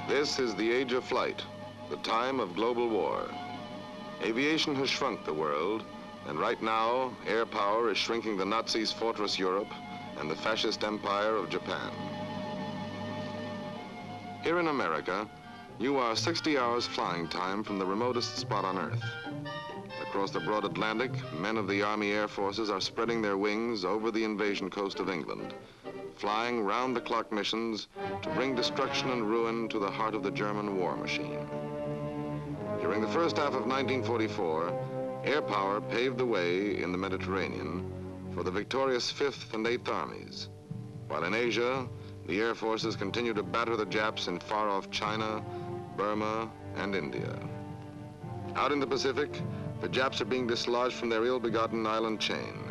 This is the age of flight, the time of global war. Aviation has shrunk the world, and right now, air power is shrinking the Nazis' fortress Europe and the fascist empire of Japan. Here in America, you are 60 hours flying time from the remotest spot on Earth. Across the broad Atlantic, men of the Army Air Forces are spreading their wings over the invasion coast of England, flying round-the-clock missions to bring destruction and ruin to the heart of the German war machine. During the first half of 1944, air power paved the way in the Mediterranean for the victorious 5th and 8th Armies, while in Asia, the Air Forces continue to batter the Japs in far-off China, Burma, and India. Out in the Pacific, the Japs are being dislodged from their ill-begotten island chain.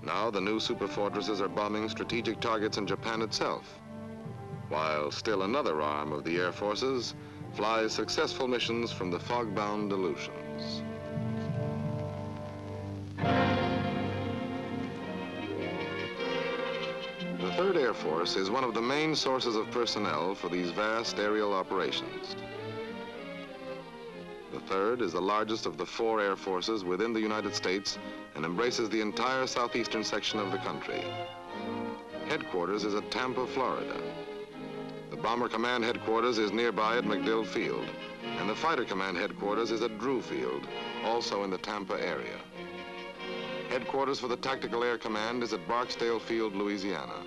Now the new superfortresses are bombing strategic targets in Japan itself, while still another arm of the Air Forces flies successful missions from the fog-bound Aleutians. The 3rd Air Force is one of the main sources of personnel for these vast aerial operations. The 3rd is the largest of the 4 air forces within the United States and embraces the entire southeastern section of the country. Headquarters is at Tampa, Florida. The Bomber Command Headquarters is nearby at MacDill Field, and the Fighter Command Headquarters is at Drew Field, also in the Tampa area. Headquarters for the Tactical Air Command is at Barksdale Field, Louisiana.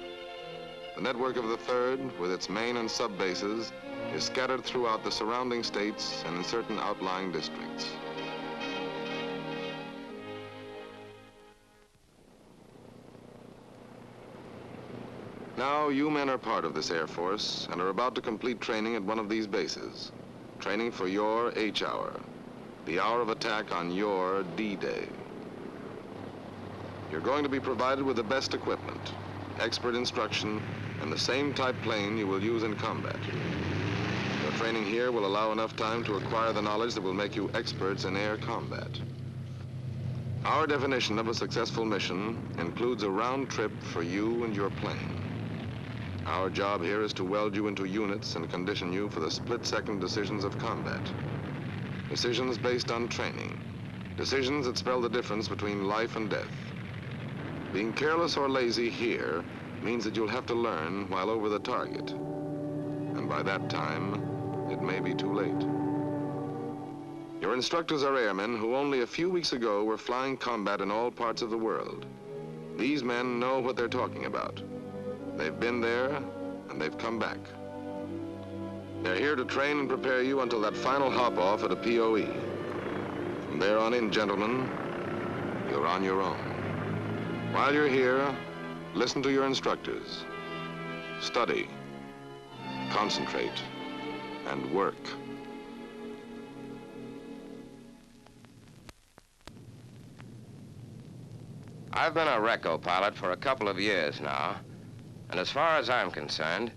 The network of the 3rd, with its main and sub-bases, is scattered throughout the surrounding states and in certain outlying districts. Now, you men are part of this Air Force and are about to complete training at one of these bases. Training for your H-hour, the hour of attack on your D-Day. You're going to be provided with the best equipment, expert instruction, and the same type plane you will use in combat. Your training here will allow enough time to acquire the knowledge that will make you experts in air combat. Our definition of a successful mission includes a round trip for you and your plane. Our job here is to weld you into units and condition you for the split-second decisions of combat. Decisions based on training. Decisions that spell the difference between life and death. Being careless or lazy here means that you'll have to learn while over the target. And by that time, it may be too late. Your instructors are airmen who only a few weeks ago were flying combat in all parts of the world. These men know what they're talking about. They've been there, and they've come back. They're here to train and prepare you until that final hop-off at a POE. From there on in, gentlemen, you're on your own. While you're here, listen to your instructors. Study, concentrate, and work. I've been a Recco pilot for a couple of years now, and as far as I'm concerned,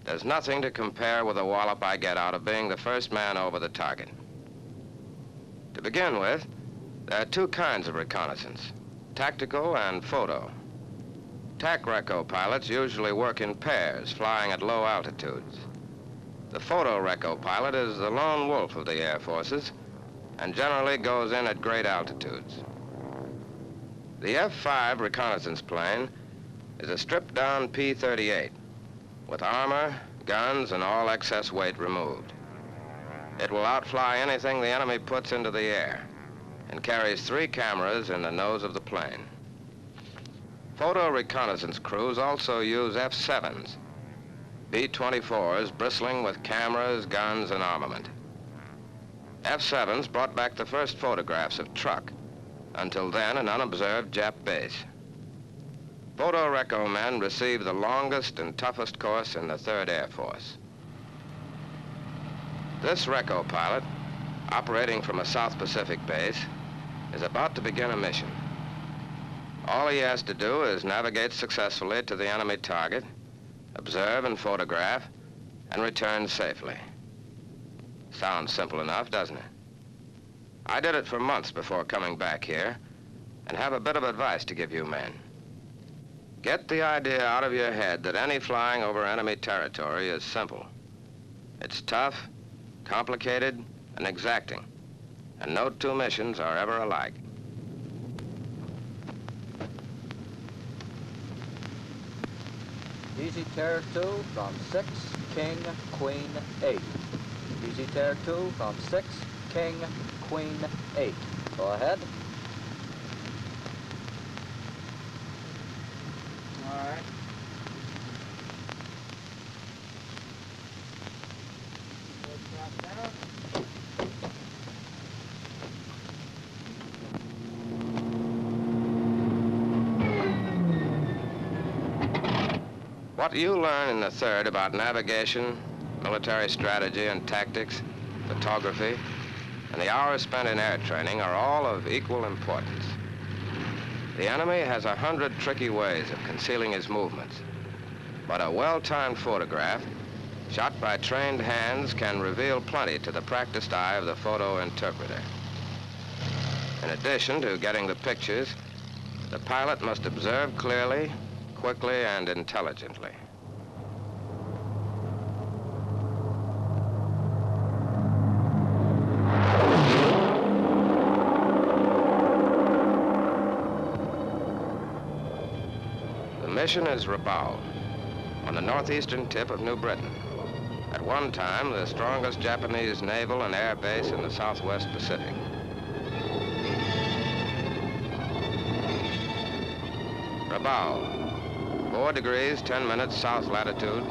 there's nothing to compare with the wallop I get out of being the first man over the target. To begin with, there are 2 kinds of reconnaissance, tactical and photo. TAC Recco pilots usually work in pairs, flying at low altitudes. The photo Recco pilot is the lone wolf of the Air Forces and generally goes in at great altitudes. The F-5 reconnaissance plane is a stripped-down P-38 with armor, guns, and all excess weight removed. It will outfly anything the enemy puts into the air and carries 3 cameras in the nose of the plane. Photo reconnaissance crews also use F-7s, B-24s bristling with cameras, guns, and armament. F-7s brought back the first photographs of Truk, until then an unobserved Jap base. Photo Recco men receive the longest and toughest course in the 3rd Air Force. This Recco pilot, operating from a South Pacific base, is about to begin a mission. All he has to do is navigate successfully to the enemy target, observe and photograph, and return safely. Sounds simple enough, doesn't it? I did it for months before coming back here, and have a bit of advice to give you men. Get the idea out of your head that any flying over enemy territory is simple. It's tough, complicated, and exacting, and no two missions are ever alike. Easy Terror 2 from 6, King, Queen, 8. Easy Terror 2 from 6, King, Queen, 8. Go ahead. All right. Let's drop down. What you learn in the third about navigation, military strategy and tactics, photography, and the hours spent in air training are all of equal importance. The enemy has 100 tricky ways of concealing his movements, but a well-timed photograph, shot by trained hands, can reveal plenty to the practiced eye of the photo interpreter. In addition to getting the pictures, the pilot must observe clearly, quickly, and intelligently. The mission is Rabaul, on the northeastern tip of New Britain. At one time, the strongest Japanese naval and air base in the Southwest Pacific. Rabaul, 4 degrees, 10 minutes south latitude,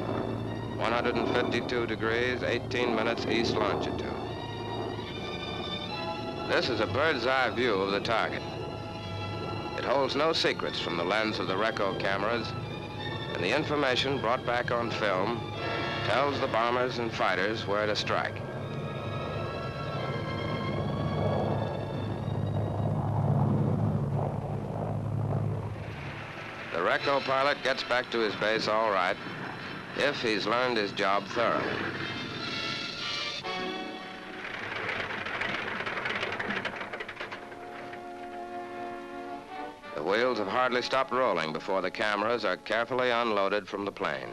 152 degrees, 18 minutes east longitude. This is a bird's eye view of the target. It holds no secrets from the lens of the Recco cameras, and the information brought back on film tells the bombers and fighters where to strike. The Recco pilot gets back to his base all right if he's learned his job thoroughly. The wheels have hardly stopped rolling before the cameras are carefully unloaded from the plane.